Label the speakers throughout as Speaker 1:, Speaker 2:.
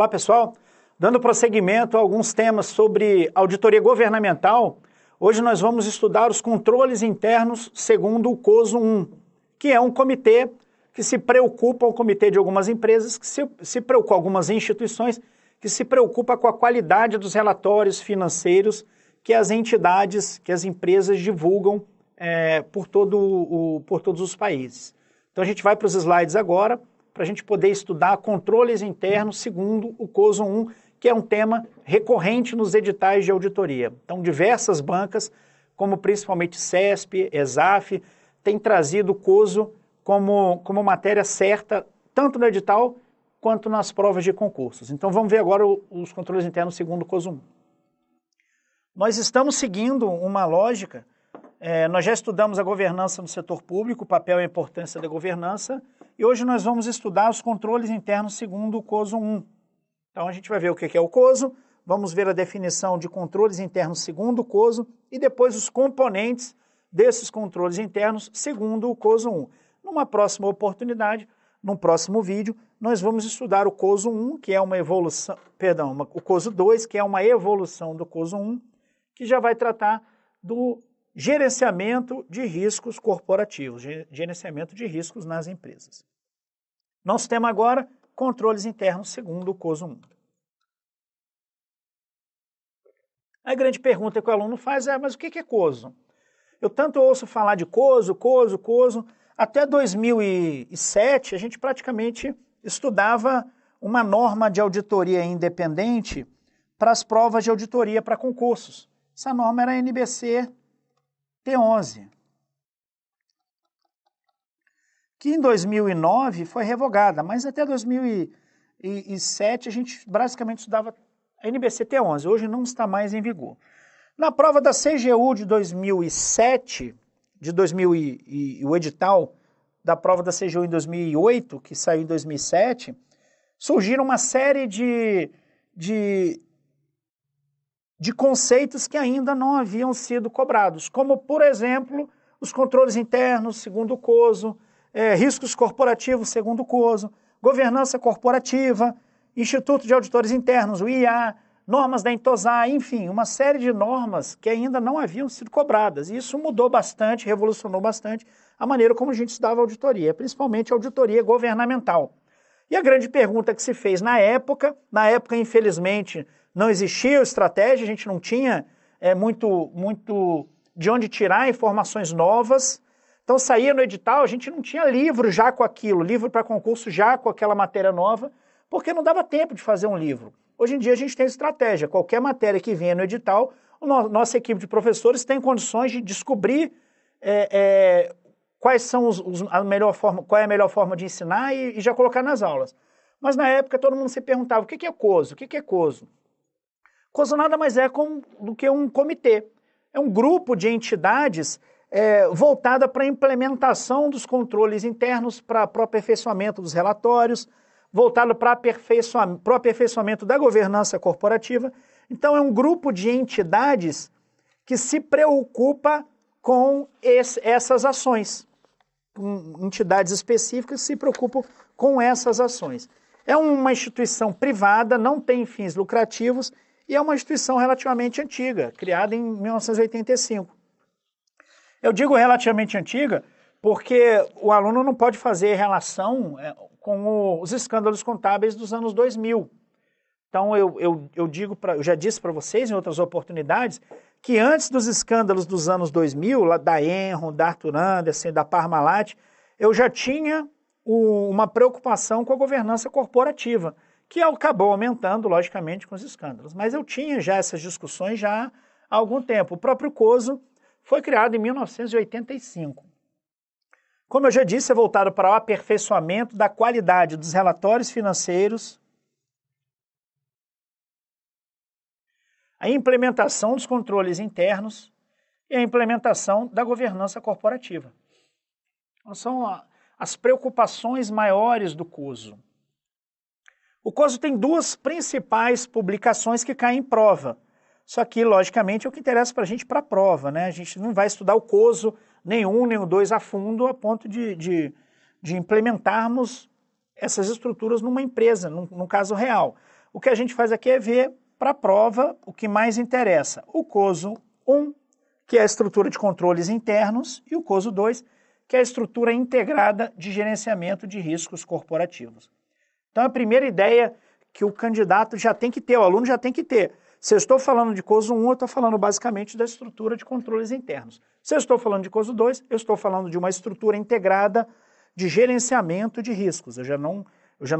Speaker 1: Olá, pessoal. Dando prosseguimento a alguns temas sobre auditoria governamental, hoje nós vamos estudar os controles internos segundo o COSO 1, que é um comitê que se preocupa, um comitê de algumas empresas, que se preocupa, algumas instituições, que se preocupa com a qualidade dos relatórios financeiros que as entidades, que as empresas divulgam por todos os países. Então a gente vai para os slides agora, para a gente poder estudar controles internos segundo o COSO 1, que é um tema recorrente nos editais de auditoria. Então diversas bancas, como principalmente CESP, ESAF, têm trazido o COSO como matéria certa, tanto no edital quanto nas provas de concursos. Então vamos ver agora os controles internos segundo o COSO 1. Nós estamos seguindo uma lógica, nós já estudamos a governança no setor público, o papel e a importância da governança, e hoje nós vamos estudar os controles internos segundo o COSO 1. Então a gente vai ver o que é o COSO, vamos ver a definição de controles internos segundo o COSO e depois os componentes desses controles internos segundo o COSO 1. Numa próxima oportunidade, num próximo vídeo, nós vamos estudar o COSO 1, que é uma evolução, o COSO 2, que é uma evolução do COSO 1, que já vai tratar do gerenciamento de riscos corporativos, gerenciamento de riscos nas empresas. Nosso tema agora, controles internos segundo o COSO 1. A grande pergunta que o aluno faz é, mas o que é COSO? Eu tanto ouço falar de COSO, até 2007 a gente praticamente estudava uma norma de auditoria independente para as provas de auditoria para concursos. Essa norma era a NBC T11, que em 2009 foi revogada, mas até 2007 a gente basicamente estudava a NBC T11, hoje não está mais em vigor. Na prova da CGU de 2007, o edital da prova da CGU em 2008, que saiu em 2007, surgiram uma série de conceitos que ainda não haviam sido cobrados, como, por exemplo, os controles internos, segundo o COSO, riscos corporativos, segundo o COSO, governança corporativa, Instituto de Auditores Internos, o IA, normas da Intosai, enfim, uma série de normas que ainda não haviam sido cobradas. E isso mudou bastante, revolucionou bastante a maneira como a gente estudava auditoria, principalmente a auditoria governamental. E a grande pergunta que se fez na época, infelizmente, não existia estratégia, a gente não tinha muito de onde tirar informações novas. Então saía no edital, a gente não tinha livro já com aquilo, livro para concurso já com aquela matéria nova, porque não dava tempo de fazer um livro. Hoje em dia a gente tem estratégia, qualquer matéria que venha no edital, nossa equipe de professores tem condições de descobrir qual é a melhor forma de ensinar e já colocar nas aulas. Mas na época todo mundo se perguntava, o que é COSO? O que é COSO? COSO nada mais é do que um comitê. É um grupo de entidades voltada para a implementação dos controles internos, para o aperfeiçoamento dos relatórios, voltado para o aperfeiçoamento da governança corporativa. Então é um grupo de entidades que se preocupa com essas ações. Entidades específicas se preocupam com essas ações. É uma instituição privada, não tem fins lucrativos e é uma instituição relativamente antiga, criada em 1985. Eu digo relativamente antiga porque o aluno não pode fazer relação com os escândalos contábeis dos anos 2000. Então eu já disse para vocês em outras oportunidades que antes dos escândalos dos anos 2000, lá da Enron, da Arthur Andersen, da Parmalat, eu já tinha uma preocupação com a governança corporativa, que acabou aumentando, logicamente, com os escândalos. Mas eu tinha já essas discussões já há algum tempo. O próprio COSO foi criado em 1985. Como eu já disse, é voltado para o aperfeiçoamento da qualidade dos relatórios financeiros, a implementação dos controles internos e a implementação da governança corporativa. Então, são as preocupações maiores do COSO. O COSO tem duas principais publicações que caem em prova. Só que, logicamente, é o que interessa para a gente para a prova, né? A gente não vai estudar o COSO nem o 2 a fundo a ponto de implementarmos essas estruturas numa empresa, num caso real. o que a gente faz aqui é ver para a prova o que mais interessa. O COSO 1, que é a estrutura de controles internos, e o COSO 2, que é a estrutura integrada de gerenciamento de riscos corporativos. Então, a primeira ideia que o candidato já tem que ter, o aluno já tem que ter. Se eu estou falando de COSO 1, eu estou falando basicamente da estrutura de controles internos. Se eu estou falando de COSO 2, eu estou falando de uma estrutura integrada de gerenciamento de riscos. Eu já não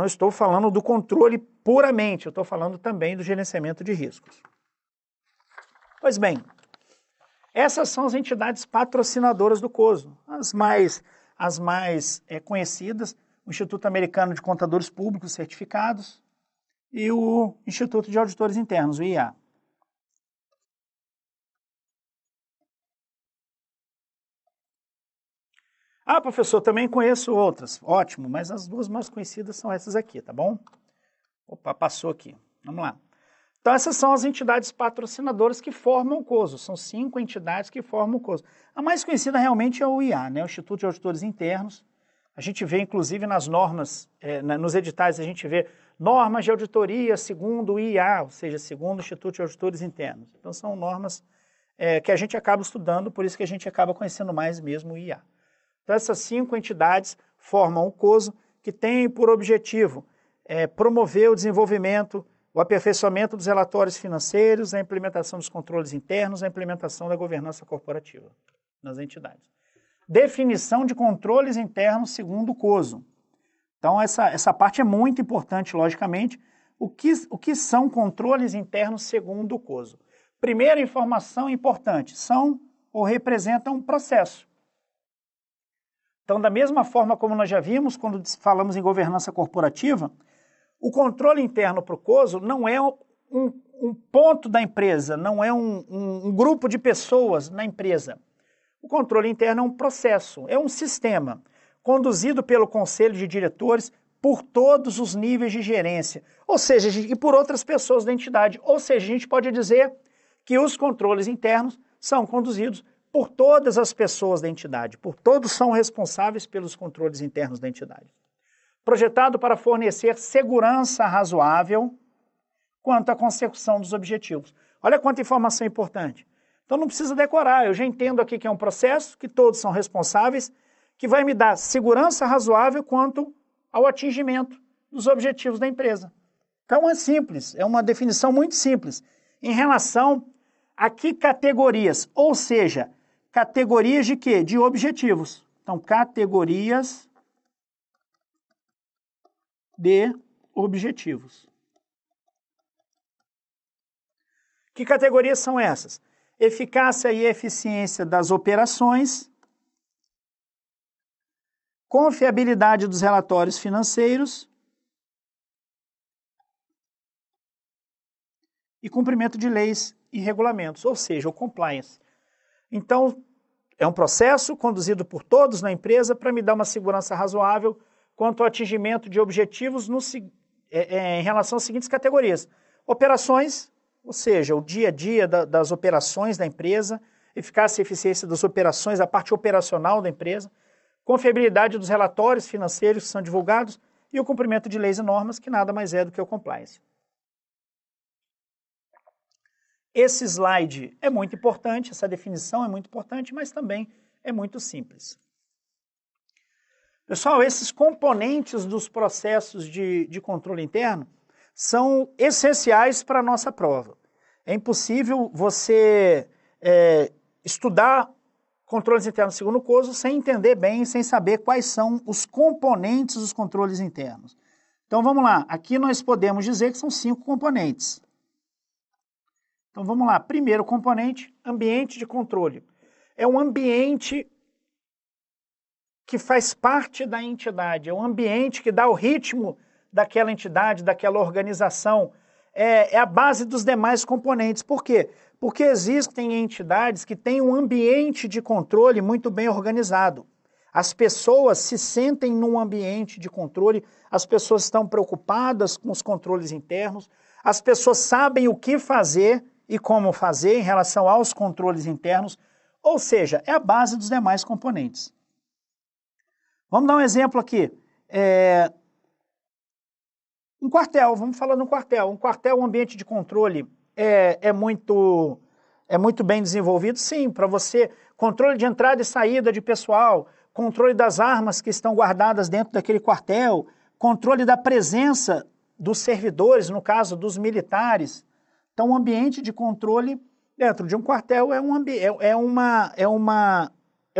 Speaker 1: estou falando do controle puramente, eu estou falando também do gerenciamento de riscos. Pois bem, essas são as entidades patrocinadoras do COSO. As mais conhecidas, o Instituto Americano de Contadores Públicos Certificados e o Instituto de Auditores Internos, o IA. Ah, professor, também conheço outras. Ótimo, mas as duas mais conhecidas são essas aqui, tá bom? Opa, passou aqui. Vamos lá. Então, essas são as entidades patrocinadoras que formam o COSO. São 5 entidades que formam o COSO. A mais conhecida realmente é o IA, né? O Instituto de Auditores Internos. A gente vê, inclusive, nas normas, nos editais, a gente vê normas de auditoria segundo o IA, ou seja, segundo o Instituto de Auditores Internos. Então, são normas que a gente acaba estudando, por isso que a gente acaba conhecendo mais mesmo o IA. Então, essas 5 entidades formam o COSO, que tem por objetivo promover o desenvolvimento, o aperfeiçoamento dos relatórios financeiros, a implementação dos controles internos, a implementação da governança corporativa nas entidades. Definição de controles internos segundo o COSO. Então, essa parte é muito importante, logicamente. O que são controles internos segundo o COSO? Primeira informação importante, são ou representam um processo. Então, da mesma forma como nós já vimos quando falamos em governança corporativa, o controle interno para o COSO não é um ponto da empresa, não é um grupo de pessoas na empresa. O controle interno é um processo, é um sistema conduzido pelo conselho de diretores por todos os níveis de gerência, ou seja, e por outras pessoas da entidade. Ou seja, a gente pode dizer que os controles internos são conduzidos por todas as pessoas da entidade, por todos são responsáveis pelos controles internos da entidade. Projetado para fornecer segurança razoável quanto à consecução dos objetivos. Olha quanta informação importante. Então não precisa decorar, eu já entendo aqui que é um processo, que todos são responsáveis, que vai me dar segurança razoável quanto ao atingimento dos objetivos da empresa. Então é simples, é uma definição muito simples. Em relação a que categorias, ou seja, categorias de quê? De objetivos. Então, categorias de objetivos. Que categorias são essas? Eficácia e eficiência das operações, confiabilidade dos relatórios financeiros e cumprimento de leis e regulamentos, ou seja, o compliance. Então, é um processo conduzido por todos na empresa para me dar uma segurança razoável quanto ao atingimento de objetivos em relação às seguintes categorias. Operações, ou seja, o dia a dia das operações da empresa, eficácia e eficiência das operações, a parte operacional da empresa, confiabilidade dos relatórios financeiros que são divulgados e o cumprimento de leis e normas, que nada mais é do que o compliance. Esse slide é muito importante, essa definição é muito importante, mas também é muito simples. Pessoal, esses componentes dos processos de controle interno são essenciais para a nossa prova. É impossível você estudar controles internos segundo o COSO sem entender bem, sem saber quais são os componentes dos controles internos. Então vamos lá, aqui nós podemos dizer que são 5 componentes. Então vamos lá, primeiro componente, ambiente de controle. É um ambiente que faz parte da entidade, é um ambiente que dá o ritmo daquela entidade, daquela organização, é a base dos demais componentes. Por quê? Porque existem entidades que têm um ambiente de controle muito bem organizado. As pessoas se sentem num ambiente de controle, as pessoas estão preocupadas com os controles internos, as pessoas sabem o que fazer e como fazer em relação aos controles internos, ou seja, é a base dos demais componentes. Vamos dar um exemplo aqui. Um quartel, vamos falar de um quartel. Um quartel, um ambiente de controle é muito bem desenvolvido, sim, para você, controle de entrada e saída de pessoal, controle das armas que estão guardadas dentro daquele quartel, controle da presença dos servidores, no caso dos militares. Então, um ambiente de controle dentro de um quartel é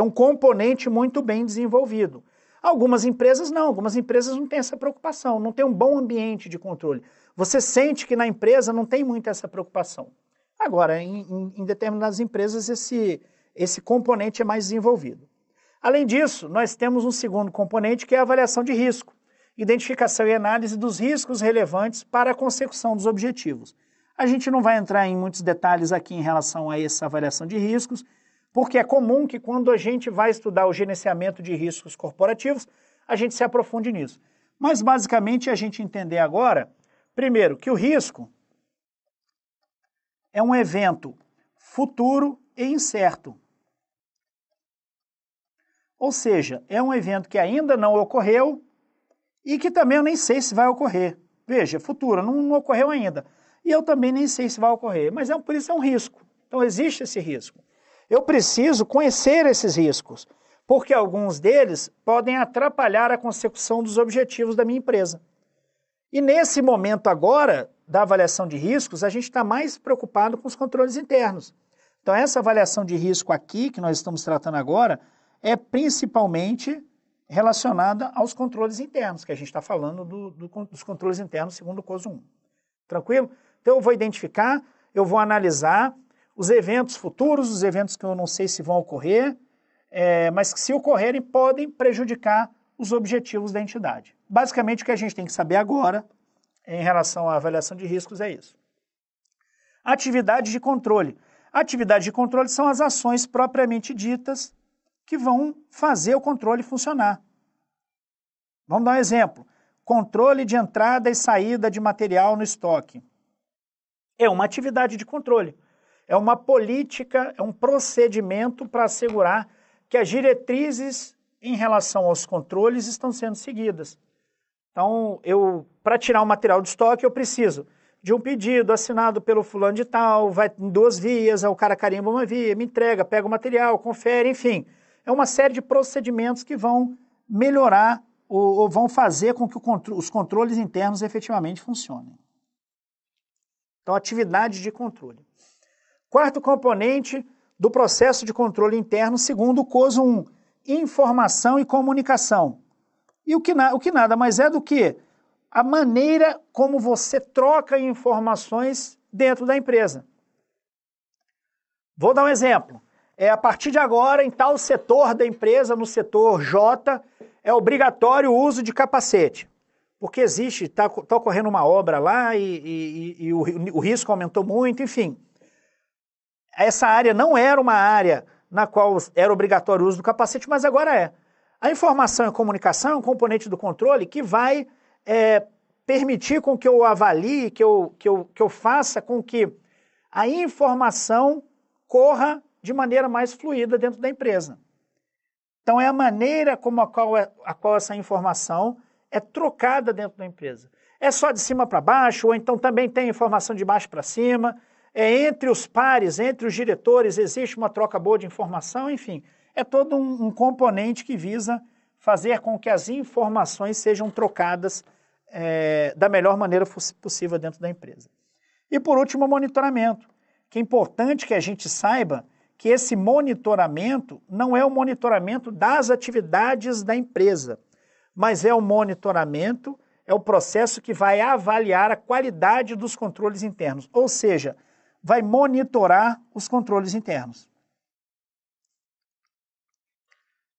Speaker 1: um componente muito bem desenvolvido. Algumas empresas não têm essa preocupação, não tem um bom ambiente de controle. Você sente que na empresa não tem muito essa preocupação. Agora, em determinadas empresas, esse componente é mais desenvolvido. Além disso, nós temos um segundo componente que é a avaliação de risco, identificação e análise dos riscos relevantes para a consecução dos objetivos. A gente não vai entrar em muitos detalhes aqui em relação a essa avaliação de riscos, porque é comum que quando a gente vai estudar o gerenciamento de riscos corporativos, a gente se aprofunde nisso. Mas basicamente a gente entender agora, primeiro, que o risco é um evento futuro e incerto. Ou seja, é um evento que ainda não ocorreu e que também eu nem sei se vai ocorrer. Veja, futuro, não ocorreu ainda. E eu também nem sei se vai ocorrer, mas por isso é um risco. Então existe esse risco. Eu preciso conhecer esses riscos, porque alguns deles podem atrapalhar a consecução dos objetivos da minha empresa. E nesse momento agora, da avaliação de riscos, a gente está mais preocupado com os controles internos. Então essa avaliação de risco aqui, que nós estamos tratando agora, é principalmente relacionada aos controles internos, que a gente está falando dos controles internos segundo o COSO 1. Tranquilo? Então eu vou identificar, eu vou analisar os eventos futuros, os eventos que eu não sei se vão ocorrer, mas que se ocorrerem podem prejudicar os objetivos da entidade. Basicamente o que a gente tem que saber agora em relação à avaliação de riscos é isso. Atividade de controle. Atividade de controle são as ações propriamente ditas que vão fazer o controle funcionar. Vamos dar um exemplo. Controle de entrada e saída de material no estoque. É uma atividade de controle. É uma política, é um procedimento para assegurar que as diretrizes em relação aos controles estão sendo seguidas. Então, para tirar o material de estoque, eu preciso de um pedido assinado pelo fulano de tal, vai em 2 vias, o cara carimba uma via, me entrega, pega o material, confere, enfim. É uma série de procedimentos que vão melhorar ou vão fazer com que os controles internos efetivamente funcionem. Então, atividade de controle. Quarto componente do processo de controle interno, segundo o COSO 1, informação e comunicação. E o que nada mais é do que a maneira como você troca informações dentro da empresa. Vou dar um exemplo. A partir de agora, em tal setor da empresa, no setor J, é obrigatório o uso de capacete. Porque está ocorrendo uma obra lá e o risco aumentou muito, enfim. Essa área não era uma área na qual era obrigatório o uso do capacete, mas agora é. A informação e a comunicação é um componente do controle que vai permitir com que eu avalie, que eu faça com que a informação corra de maneira mais fluida dentro da empresa. Então é a maneira como a qual essa informação é trocada dentro da empresa. É só de cima para baixo, ou então também tem informação de baixo para cima, entre os pares, entre os diretores, existe uma troca boa de informação, enfim. É todo um componente que visa fazer com que as informações sejam trocadas da melhor maneira possível dentro da empresa. E por último, o monitoramento, que é importante que a gente saiba que esse monitoramento não é o monitoramento das atividades da empresa, mas é o monitoramento, é o processo que vai avaliar a qualidade dos controles internos, ou seja, vai monitorar os controles internos.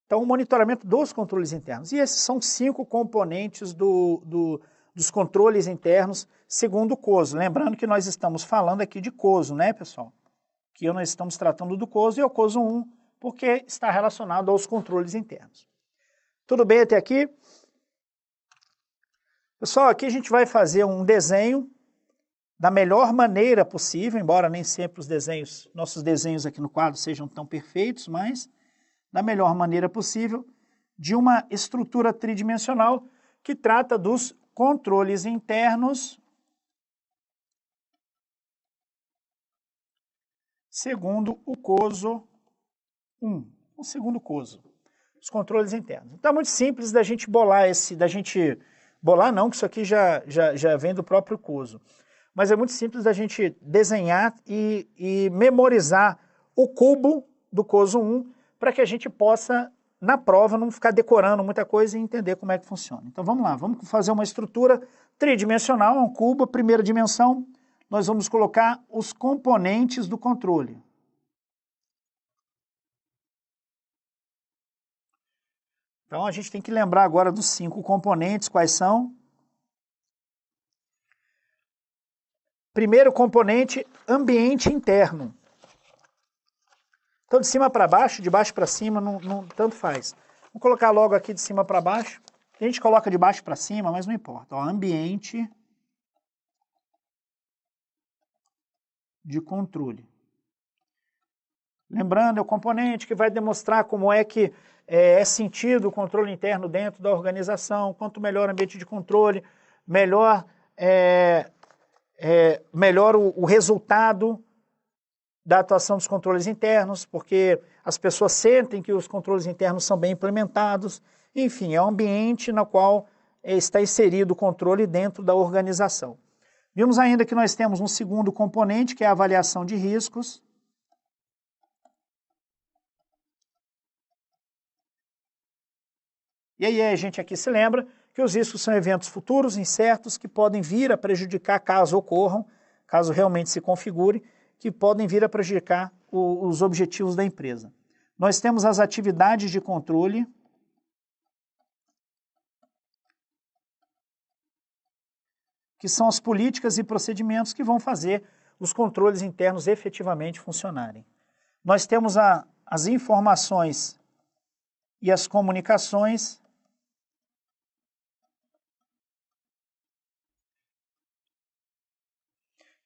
Speaker 1: Então, o monitoramento dos controles internos. E esses são 5 componentes dos controles internos, segundo o COSO. Lembrando que nós estamos falando aqui de COSO, né, pessoal? Que nós estamos tratando do COSO e é o COSO 1, porque está relacionado aos controles internos. Tudo bem até aqui? Pessoal, aqui a gente vai fazer um desenho da melhor maneira possível, embora nem sempre nossos desenhos aqui no quadro sejam tão perfeitos, mas da melhor maneira possível, de uma estrutura tridimensional que trata dos controles internos segundo o COSO 1, o segundo COSO, os controles internos. Então é muito simples da gente bolar bolar não, que isso aqui já vem do próprio COSO, mas é muito simples da gente desenhar e memorizar o cubo do COSO 1 para que a gente possa, na prova, não ficar decorando muita coisa e entender como é que funciona. Então vamos lá, vamos fazer uma estrutura tridimensional, um cubo, primeira dimensão, nós vamos colocar os componentes do controle. Então a gente tem que lembrar agora dos 5 componentes, quais são? Primeiro componente, ambiente interno. Então de cima para baixo, de baixo para cima, não tanto faz. Vou colocar logo aqui de cima para baixo. A gente coloca de baixo para cima, mas não importa. Ó, ambiente de controle. Lembrando, é o componente que vai demonstrar como é que é sentido o controle interno dentro da organização. Quanto melhor o ambiente de controle, melhor o resultado da atuação dos controles internos, porque as pessoas sentem que os controles internos são bem implementados. Enfim, é um ambiente no qual está inserido o controle dentro da organização. Vimos ainda que nós temos um segundo componente, que é a avaliação de riscos. E aí a gente aqui se lembra que os riscos são eventos futuros, incertos, que podem vir a prejudicar caso ocorram, caso realmente se configure, que podem vir a prejudicar os objetivos da empresa. Nós temos as atividades de controle, que são as políticas e procedimentos que vão fazer os controles internos efetivamente funcionarem. Nós temos as informações e as comunicações,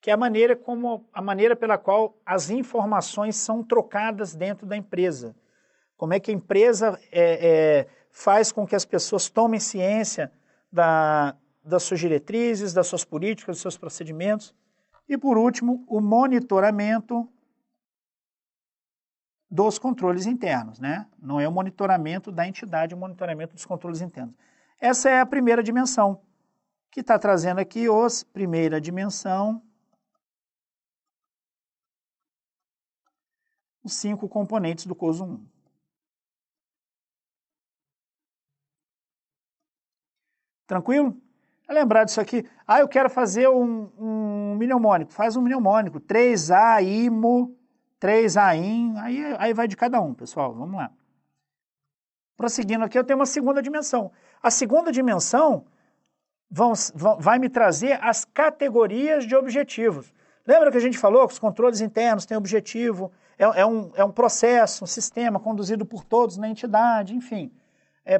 Speaker 1: que é a maneira pela qual as informações são trocadas dentro da empresa. Como é que a empresa faz com que as pessoas tomem ciência das suas diretrizes, das suas políticas, dos seus procedimentos. E, por último, o monitoramento dos controles internos, né? Não é o monitoramento da entidade, é o monitoramento dos controles internos. Essa é a primeira dimensão, que está trazendo aqui primeira dimensão, os 5 componentes do COSO 1. Tranquilo? Lembrar disso aqui. Eu quero fazer um mnemônico. Faz um mnemônico. 3A, IMO, 3A, IN. Aí vai de cada um, pessoal. Vamos lá. Prosseguindo aqui, eu tenho uma segunda dimensão. A segunda dimensão vai me trazer as categorias de objetivos. Lembra que a gente falou que os controles internos têm objetivo, é um processo, um sistema conduzido por todos na entidade, enfim.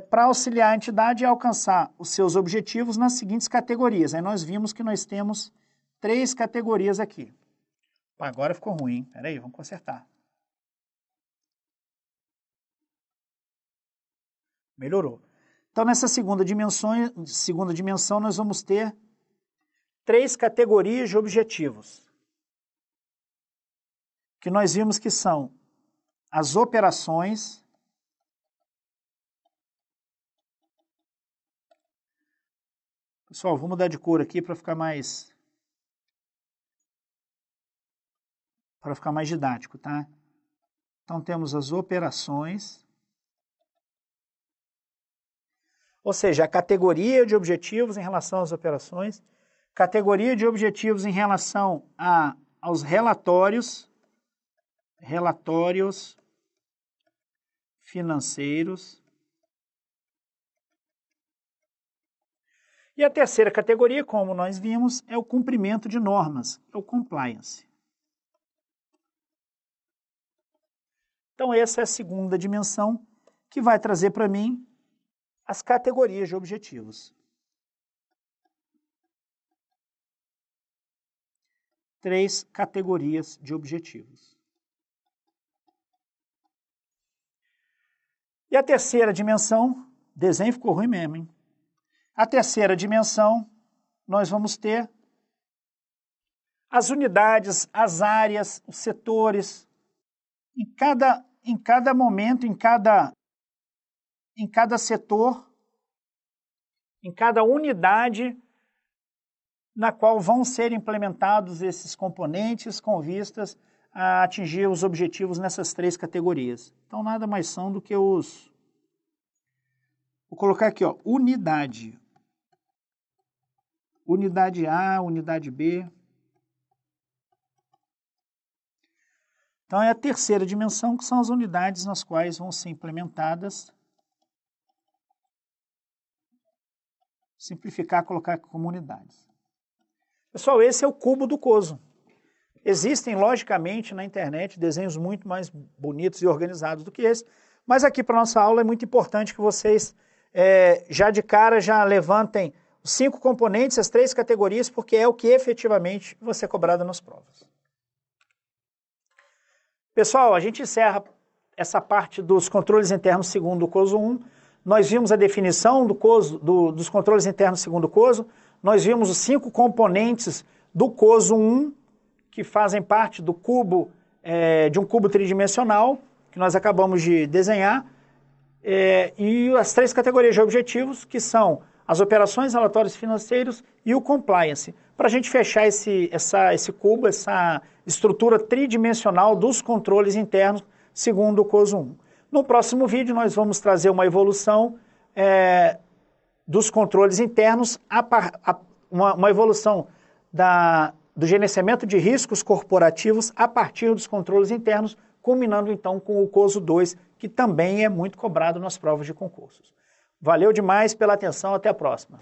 Speaker 1: Para auxiliar a entidade a alcançar os seus objetivos nas seguintes categorias. Aí nós vimos que nós temos 3 categorias aqui. Agora ficou ruim, hein? Peraí, vamos consertar. Melhorou. Então, nessa segunda dimensão, nós vamos ter 3 categorias de objetivos. Que nós vimos que são as operações, pessoal, vou mudar de cor aqui para ficar mais didático, tá? Então temos as operações, ou seja, a categoria de objetivos em relação às operações, categoria de objetivos em relação aos relatórios financeiros. E a terceira categoria, como nós vimos, é o cumprimento de normas, é o compliance. Então essa é a segunda dimensão que vai trazer para mim as categorias de objetivos. 3 categorias de objetivos. E a terceira dimensão, desenho ficou ruim mesmo, hein? A terceira dimensão, nós vamos ter as unidades, as áreas, os setores. Em cada momento, em cada setor, em cada unidade na qual vão ser implementados esses componentes com vistas a atingir os objetivos nessas três categorias. Então, nada mais são do que os... Vou colocar aqui, ó, unidade. Unidade A, unidade B. Então, é a terceira dimensão, que são as unidades nas quais vão ser implementadas. Simplificar, colocar como unidades. Pessoal, esse é o cubo do COSO. Existem, logicamente, na internet desenhos muito mais bonitos e organizados do que esse, mas aqui para a nossa aula é muito importante que vocês já de cara já levantem os 5 componentes, as 3 categorias, porque é o que efetivamente vai ser cobrado nas provas. Pessoal, a gente encerra essa parte dos controles internos segundo o COSO 1. Nós vimos a definição dos controles internos segundo o COSO. Nós vimos os 5 componentes do COSO 1, que fazem parte do cubo, de um cubo tridimensional, que nós acabamos de desenhar, e as 3 categorias de objetivos, que são as operações, relatórios financeiros e o compliance. Para a gente fechar esse cubo, essa estrutura tridimensional dos controles internos, segundo o COSO 1. No próximo vídeo, nós vamos trazer uma evolução dos controles internos, uma evolução do gerenciamento de riscos corporativos a partir dos controles internos, culminando então com o COSO 2, que também é muito cobrado nas provas de concursos. Valeu demais pela atenção, até a próxima.